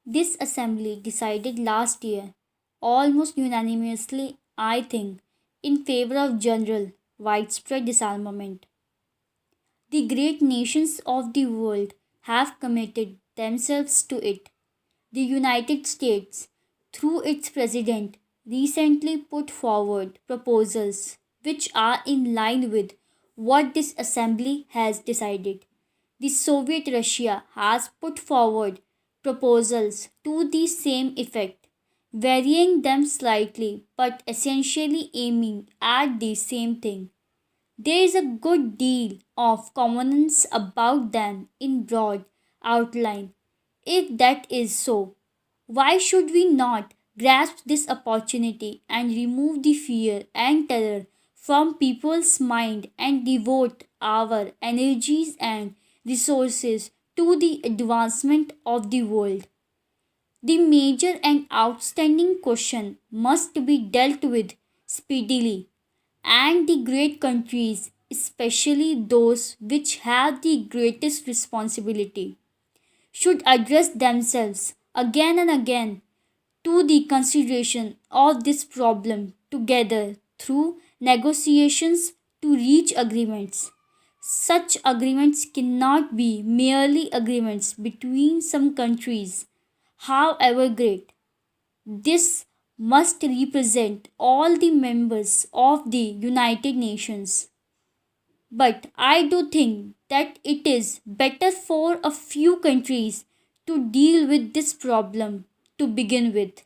This assembly decided last year, almost unanimously, I think, in favor of general, widespread disarmament. The great nations of the world have committed themselves to it. The United States, through its president, recently put forward proposals which are in line with what this assembly has decided. The Soviet Russia has put forward proposals to the same effect, varying them slightly but essentially aiming at the same thing. There is a good deal of commonness about them in broad outline. If that is so, why should we not grasp this opportunity and remove the fear and terror from people's mind and devote our energies and resources to the advancement of the world? The major and outstanding question must be dealt with speedily, and the great countries, especially those which have the greatest responsibility, should address themselves again and again to the consideration of this problem together through negotiations to reach agreements. Such agreements cannot be merely agreements between some countries, however great. This must represent all the members of the United Nations. But I do think that it is better for a few countries to deal with this problem to begin with.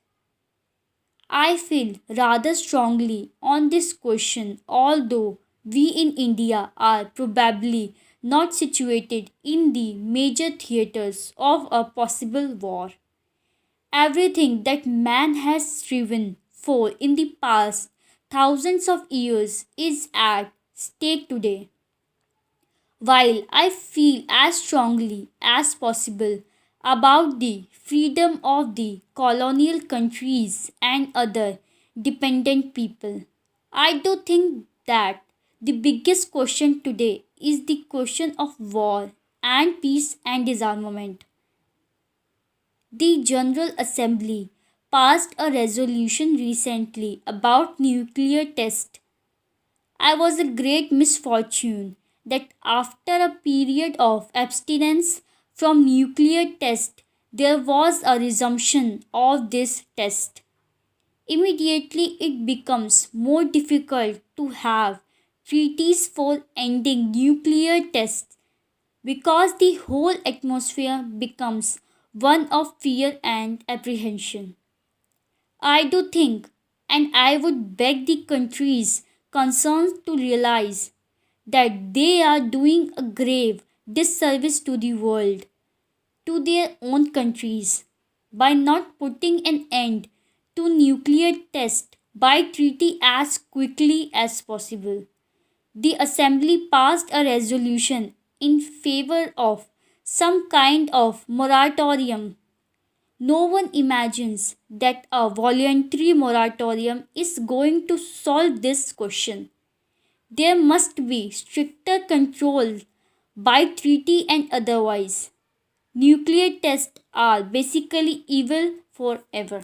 I feel rather strongly on this question, although we in India are probably not situated in the major theatres of a possible war. Everything that man has striven for in the past thousands of years is at stake today. While I feel as strongly as possible about the freedom of the colonial countries and other dependent people, I do think that the biggest question today is the question of war and peace and disarmament. The General Assembly passed a resolution recently about nuclear tests. I was a great misfortune that after a period of abstinence from nuclear test, there was a resumption of this test. Immediately, it becomes more difficult to have treaties for ending nuclear tests because the whole atmosphere becomes one of fear and apprehension. I do think, and I would beg the countries concerned to realize that they are doing a grave disservice to the world, to their own countries, by not putting an end to nuclear tests by treaty as quickly as possible. The Assembly passed a resolution in favor of some kind of moratorium. No one imagines that a voluntary moratorium is going to solve this question. There must be stricter control by treaty and otherwise. Nuclear tests are basically evil forever.